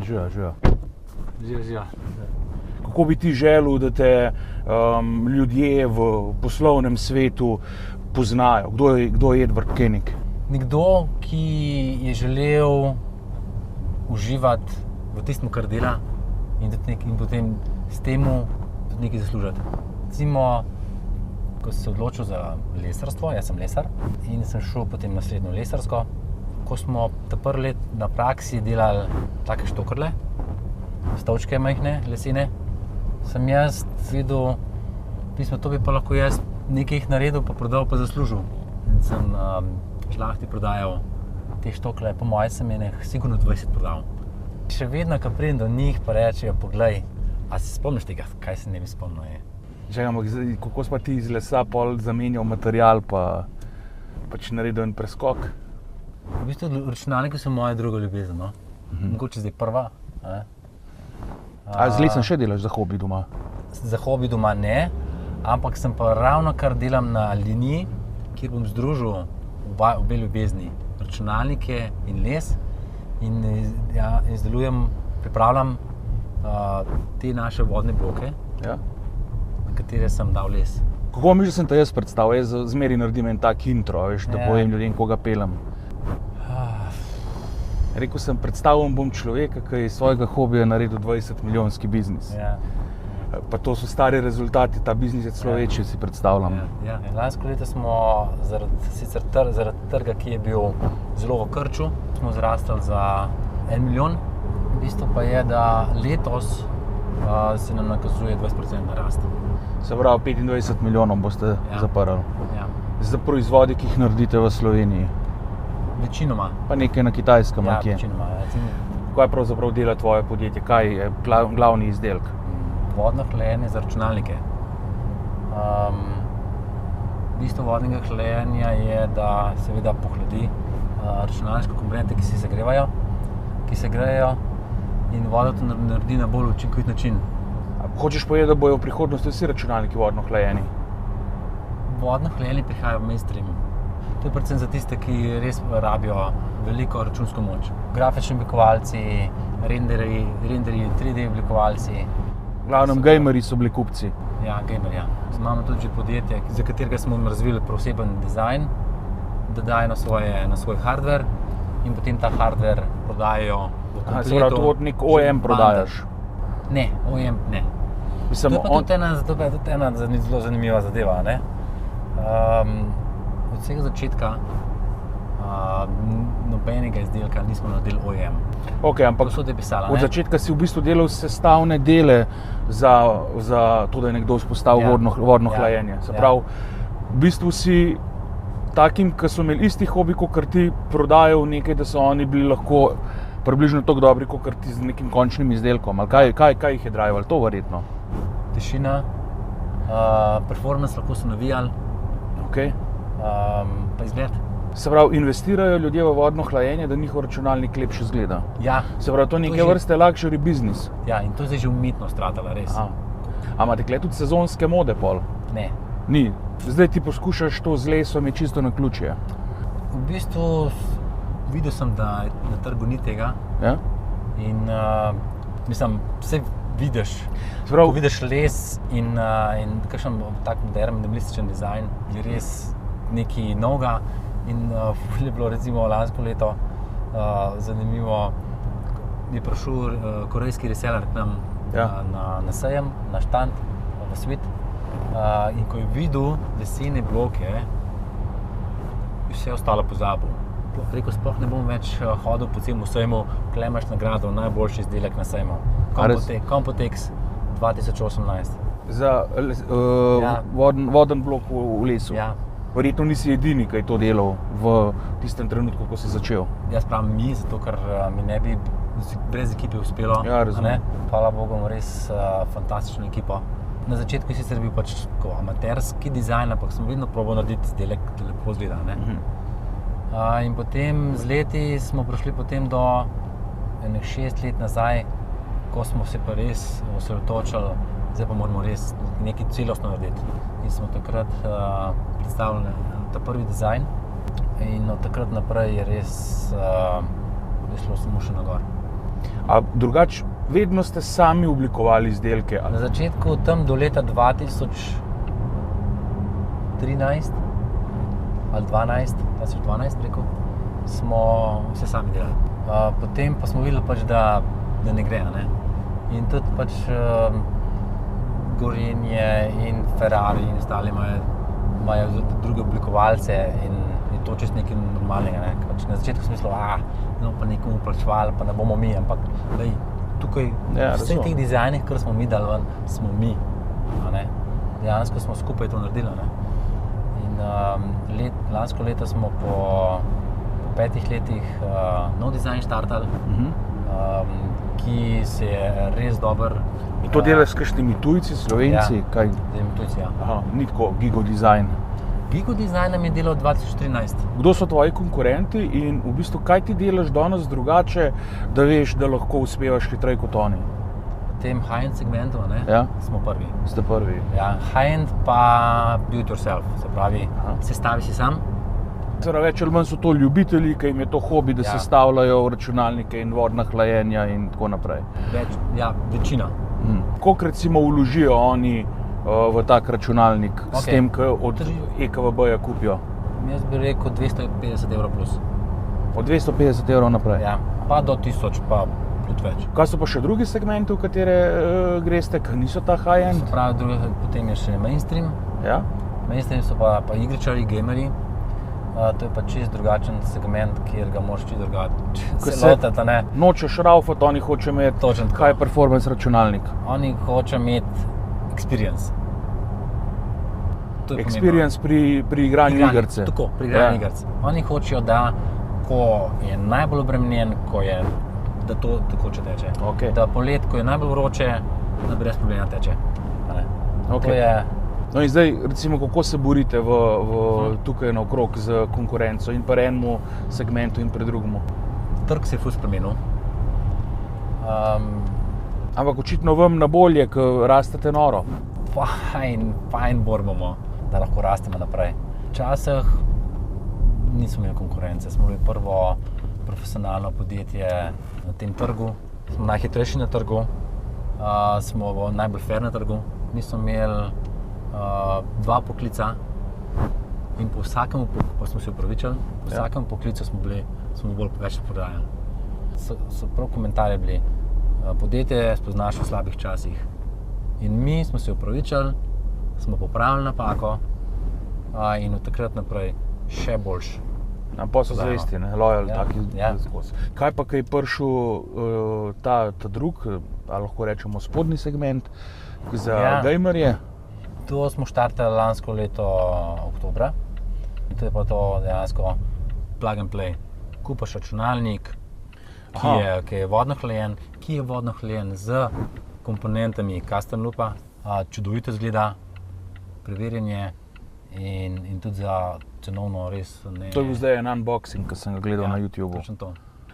Živa. Kako bi ti želel, da te ljudje v poslovnem svetu poznajo? Kdo je Edvard Kenik? Nekdo, ki je želel uživati v tistem, kar dela in potem s temu tudi nekaj zaslužiti. Recimo, ko sem se odločil za lesarstvo, jaz sem lesar in sem šel potem na srednjo lesarsko, ko smo ta prvi let na praksi delali take štokrle, stolčke majhne, lesene, sem jaz videl, to bi pa lahko jaz nekaj jih naredil, pa prodal, pa zaslužil. In sem žlahti prodajal te štokle, po moje sem enih sigurno 20 prodal. Še vedno, ko pridem do njih, pa rečejo, poglej, a se spomniš tega, kaj se ne bi spomnil je? Kako si pa ti iz lesa pol zamenjal material, pa pač naredil en preskok? V bistvu računalniki so moja druga ljubezen, no? Mogoče zdaj prva. A z lesom še delaš za hobi doma? Za hobi doma ne, ampak sem pa ravno kar delam na liniji, kjer bom združil obe ljubezni, računalnike in les in izdelujem, pripravljam te naše vodne bloke, na katere sem dal les. Kako misliš, da sem te jaz predstavil? Jaz zmeri naredim en tak intro, veš, da povem ljudem, koga pelem. Rekel sem, predstavil bom človeka, ki je iz svojega hobija naredil 20-milijonski biznis. Pa to so stari rezultati, ta biznis je celo večji, si predstavljam. Lansko leto smo zaradi trga, ki je bil zelo v krču, smo zrastali za 1 milijon. Bistvo pa je, da letos se nam nakazuje 20% rast. Se pravi, 25 milijonov boste zaprli. Za proizvodi, ki jih naredite v Sloveniji. Večinoma. Pa nekaj na Kitajskem, kje? Večinoma. Kaj pravzaprav dela tvoje podjetje? Kaj je glavni izdelek? Vodno hlajenje za računalnike. Bistvo vodnega hlajenja je, da seveda pohladi računalniške komponente, ki se segrevajo, ki se grejejo in voda to naredi na bolj učinkovit način. Hočeš povedati, da bojo v prihodnosti vsi računalniki vodno hlajeni? Vodno hlajenje prihaja v mainstream. To je predvsem za tiste, ki res rabijo veliko računsko moč. Grafični oblikovalci, renderji, 3D oblikovalci. V glavnem, gamerji so bili kupci. Ja, gamerji. Imamo tudi že podjetje, za katerega smo razvili poseben dizajn, da dajo na svoj hardware in potem ta hardware prodajajo v kompletu. Se pravi, to nek OEM prodajaš? Ne, OEM ne. To je pa tudi ena zelo zanimiva zadeva, ne? Od vsega začetka nobenega izdelka nismo naredili OEM. Ampak od začetka si v bistvu delal sestavne dele za to, da je nekdo vzpostavil vodno hlajenje. Se pravi, v bistvu si takim, ki so imeli isti hobi, kot ti, prodajal nekaj, da so oni bili lahko približno tako dobri, kot ti z nekim končnim izdelkom. Ali kaj jih je drivalo? To verjetno? Tišina, performance, lahko so navijali, pa izgled. Se pravi, investirajo ljudje v vodno hlajenje, da njihov računalnik lepše izgleda. Se pravi, to je neke vrste luxury business. Ja, in to je zdaj že umetnost ratala, res. A imate tukaj tudi sezonske mode pol? Ne. Ni. Zdaj ti poskušaš to z lesom, je čisto naključje. V bistvu videl sem, da na trgu ni tega. In mislim, vse vidiš. Ko vidiš les in kakšen tak modern, minimalističen dizajn, je res nekaj novega. In je bilo recimo lansko leto zanimivo, je prišel korejski reseller k nam na sejem, na štand, v Svit. In ko je videl lesene bloke, je vse ostalo pozabil. Rekel, sploh ne bom več hodil po celem sejmu, tukaj imaš nagrado, najboljši izdelek na sejmu. Compotex 2018. Za voden blok v lesu? Verjetno nisi edini, ki je to delal v tistem trenutku, ko si začel. Jaz pravim mi, zato ker mi ne bi brez ekipe uspelo. Razumem. Hvala Bogu, imamo res fantastično ekipo. Na začetku je sicer bil pač amaterski dizajn, ampak sem vedno probal narediti izdelek, da lepo izgleda. In potem z leti smo prišli potem do 6 let nazaj, ko smo se pa res osredotočili, zdaj pa moramo res nekaj celostno narediti. In smo takrat predstavili ta prvi dizajn in od takrat naprej je res šlo samo še na gor. A drugače, vedno ste sami oblikovali izdelke? Na začetku, tam do leta 2013 ali 2012, rekel, smo vse sami delali. Potem pa smo videli pač, da ne gre, ne? In tudi pač Gorenje in Ferrari in ostali imajo druge oblikovalce in to čisto nekaj normalnega, ne? Pač na začetku sem mislil, no pa nekomu plačevali, pa ne bomo mi, ampak lej, tukaj vseh teh dizajnih, kar smo mi dali ven, smo mi, ne? Dejansko smo skupaj to naredili, ne? In lansko leto smo po 5 letih nov dizajn štartali, ki se je res dober. In to delaš s kakšnimi tujci, Slovenci? Ja, tujci, ja. Aha, ni tako Gigo Design. Gigo Design nam je delal 2014. Kdo so tvoji konkurenti in v bistvu kaj ti delaš danes drugače, da veš, da lahko uspevaš hitreje kot oni? V tem high-end segmentu, ne? Ja? Smo prvi. Ste prvi. Ja, high-end pa do it yourself, se pravi, sestavi si sam. Več ali manj so to ljubitelji, ki jim je to hobi, da sestavljajo računalnike in vodna hlajenja in tako naprej. Večina. Koliko recimo vložijo oni v tak računalnik s tem, ko od EKVB-ja kupijo? Jaz bi rekel 250 € plus. Od 250 € naprej? Ja, pa do 1000, pa tudi več. Kaj so pa še drugi segmenti, v katere greste, ki niso ta high-end? Se pravi, potem je še mainstream. Ja? Mainstream so pa igričarji, gamerji. To je pa čisto drugačen segment, kjer ga moraš čisto drugače lotiti, ne? Nočeš raufati, oni hoče imeti high performance računalnik. Oni hoče imeti experience. Experience pri igranju igrice. Tako, pri igranju igrice. Oni hočejo, da ko je najbolj obremenjen, da to tekoče teče. Okay. Da polet, ko je najbolj vroče, da brez problema teče. Okay. To je... No in zdaj, recimo, kako se borite tukaj naokrog z konkurenco in pri enemu segmentu in pri drugemu? Trg se je ful spremenil. Ampak očitno vam na bolje, ko rastete noro. Fajn borbamo, da lahko rastemo naprej. Včasih nismo imeli konkurence, smo bili prvo profesionalno podjetje na tem trgu. Smo najhitrejši na trgu, smo najbolj fair na trgu. Nismo imeli 2 poklica in po vsakem pa smo se upravičili, po vsakem poklicu smo bolj več prodajali. So prav komentarji bili, podjetje spoznaš v slabih časih. In mi smo se upravičili, smo popravili napako in od takrat naprej še boljš. Pa so zvesti, ne? Loyal, taki skozi. Kaj pa, ko je prišel ta drug, lahko rečemo spodnji segment za gamerje? To smo štartali lansko leto oktobra. To je pa to dejansko plug and play. Kupaš računalnik, ki je vodno hlajen z komponentami custom loopa, čudovito izgleda, preverjanje in tudi za cenovno res ne... To je bil zdaj en unboxing, ki sem ga gledal na YouTubeu. Točno to.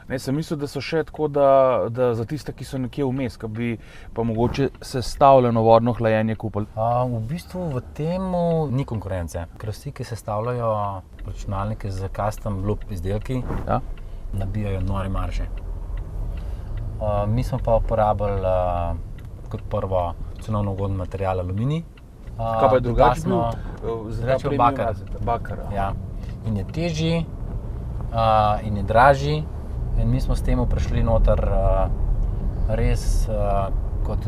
Ne, sem mislil, da so še tako, da za tiste, ki so nekje vmes, ki bi pa mogoče sestavljeno vodno hlajenje kupili. V bistvu v temu ni konkurence, ker vsi, ki sestavljajo računalnike z custom loop izdelki, nabijajo nore marže. Mi smo pa uporabili kot prvo cenovno ugoden material aluminij. Kaj pa je drugače bil? Rečejo bakar. Ja. In je težji, in je dražji. In mi smo s tem prišli noter res kot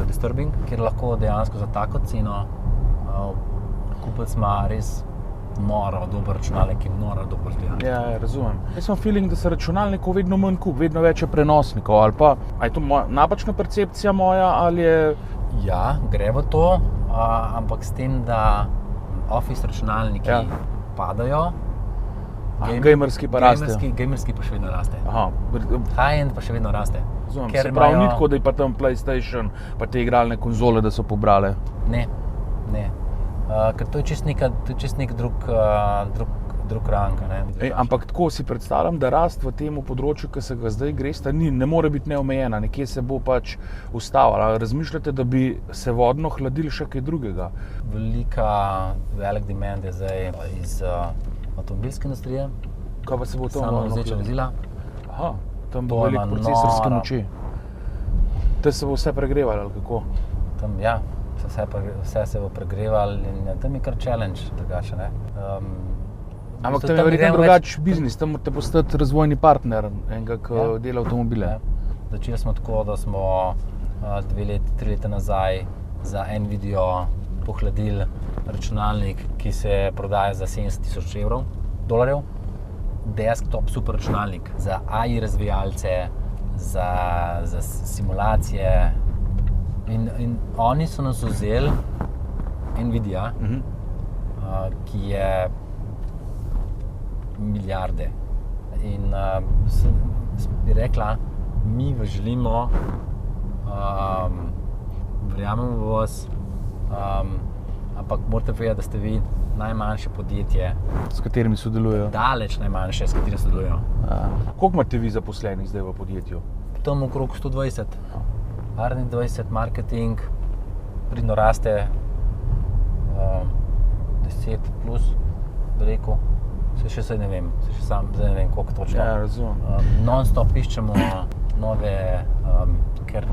disturbing, kjer lahko dejansko za tako ceno kupec ima res noro dober računalnik in noro dober izgleda. Ja, razumem. Jaz imam feeling, da se računalnikov vedno manj kup, vedno več je prenosnikov, ali pa je to napačna percepcija moja, ali je... Ja, gre v to, ampak s tem, da office računalniki padajo, gamerski pa raste. Gamerski pa še vedno raste. High-end pa še vedno raste. Se pravi, ni tako, da je pa tam PlayStation, pa te igralne konzole, da so pobrale? Ne. Ker to je čist nek drug rang. Ampak tako si predstavljam, da rast v tem področju, ki se ga zdaj gresta, ne more biti neomejena. Nekje se bo pač ustavila. Razmišljate, da bi se vodno hladili še kaj drugega? Velik demand je zdaj iz avtomobilske industrije. Kaj pa se bo to samovozeče vozila. Tam bo veliko procesorske moči. Te se bo vse pregrevalo, ali kako? Tam, ja, vse se bo pregrevalo in tam je kar challenge drugače, ne. Ampak tam je verjetno drugač biznis, tam morate postati razvojni partner enega, ki dela avtomobile. Ja. Začeli smo tako, da smo 2 leti, 3 leta nazaj za Nvidio pohladili računalnik, ki se prodaja za $70,000, desktop super računalnik za AI razvijalce, za simulacije in oni so nas vzeli, Nvidia, ki je milijarde in bi rekla, mi želimo, verjamemo v vas, ampak morate vedeti, da ste vi najmanjše podjetje. S katerimi sodelujejo? Daleč najmanjše, s katerimi sodelujejo. Koliko imate vi zaposlenih zdaj v podjetju? Tam okrog 120. R&D 20, marketing, pridno raste, 10 plus, bi rekel. Še ne vem, zdaj ne vem, koliko točno. Ja, razumem. Non-stop iščemo nove, ker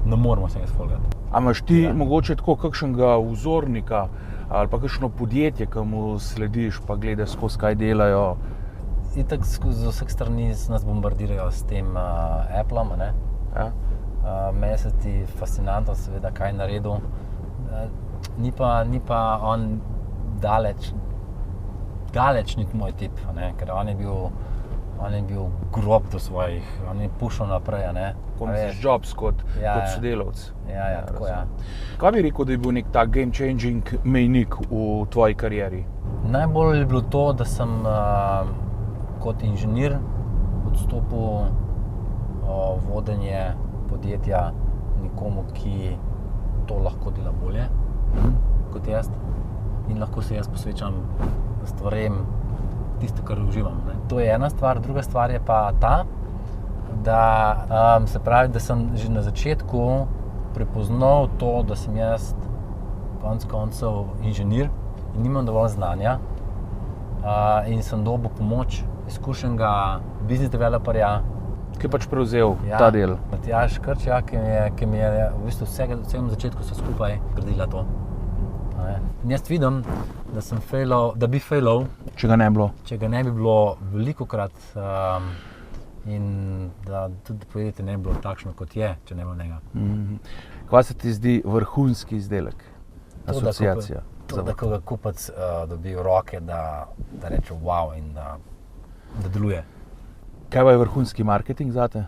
ne moramo se izfolgati. A imaš ti mogoče tako kakšnega vzornika ali pa kakšno podjetje, ki mu slediš pa gledaš skozi kaj delajo? Itak z vseh strani nas bombardirajo s tem Appleom, ne? Ja. Meni se ti fascinantno seveda kaj naredil. Ni pa on daleč ni moj tip, ne? Ker on je bil grob do svojih, on je pušal naprej, ne. Kot Jobs, kot sodelavc. Ja, tako ja. Kaj bi rekel, da je bil nek tak game changing mejnik v tvoji karieri? Najbolj je bilo to, da sem kot inženir odstopil vodenje podjetja nekomu, ki to lahko dela bolje kot jaz in lahko se jaz posvečam stvarem tisto, kar uživam, ne. To je ena stvar, druga stvar je pa ta, da se pravi, da sem že na začetku prepoznal to, da sem jaz konec koncev inženir in nimam dovolj znanja in sem dobil pomoč izkušenega business developerja, ki je pač prevzel ta del. Matjaž Krčja, ki mi je v bistvu vsem začetku vse skupaj gradila to. In jaz vidim, da bi failal, če ga ne bi bilo velikokrat in da tudi podjetje ne bi bilo takšno, kot je, če ne bi bilo njega. Kaj se ti zdi vrhunski izdelek? Asociacija. To, da ko ga kupec dobi v roke, da reče wow in da deluje. Kaj pa je vrhunski marketing zate?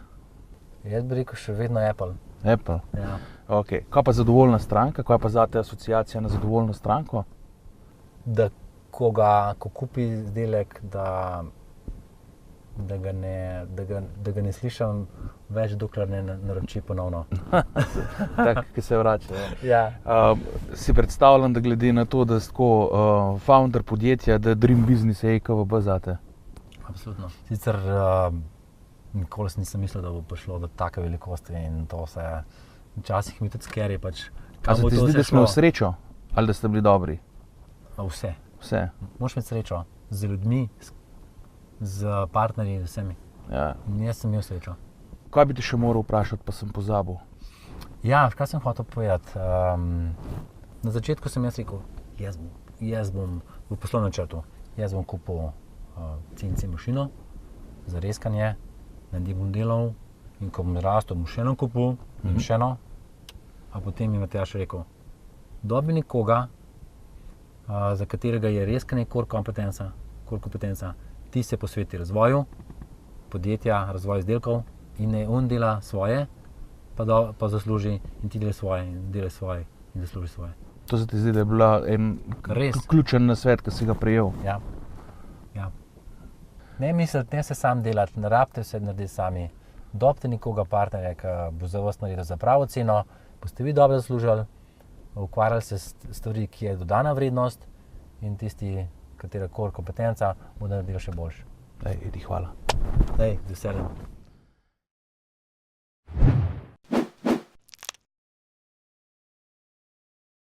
Jaz bi rekel še vedno Apple. Apple? Ja. Okay. Kaj pa zadovoljna stranka? Kaj pa zate asociacija na zadovoljno stranko? Da ko kupi izdelek, da ga ne slišim več, dokler ne naroči ponovno. Tak, ki se vrača. Ja. Si predstavljam, da glede na to, da si tako founder podjetja, da Dream Business je EKVB zate? Absolutno. Sicer nikoli nisem mislil, da bo prišlo do take velikosti in to se včasih mi tudi scary pač. A se ti zdi, da smo v srečo? Ali da ste bili dobri? Vse. Moraš imeti srečo z ljudmi, z partnerji, z vsemi. Ja. Jaz sem imel srečo. Kaj bi ti še moral vprašati, pa sem pozabil? Ja, kaj sem hotel povedati? Na začetku sem jaz rekel, jaz bom v poslovnem načrtu, jaz bom kupil CNC mašino za reskanje, na njej bom delal in ko bom rastel, bom še eno kupil in še eno. A potem mi Matjaž rekel, dobi nekoga, za katerega je reskanje core kompetenca, ti se posveti razvoju podjetja, razvoju izdelkov in ne on dela svoje, pa zasluži in ti delaj svoje in zasluži svoje. To se ti zdi, da je bila en ključen nasvet, ki si ga prejel? Ja. Ne misliti, ne se sam delati, ne rabite vse narediti sami. Dobite nekoga partnerja, ki bo za vas naredil za pravo ceno, boste vi dobro zaslužili, ukvarjali se s stvari, ki je dodana vrednost in tisti, katera core kompetenca, bo naredil še boljše. Edi, hvala. Z veseljem.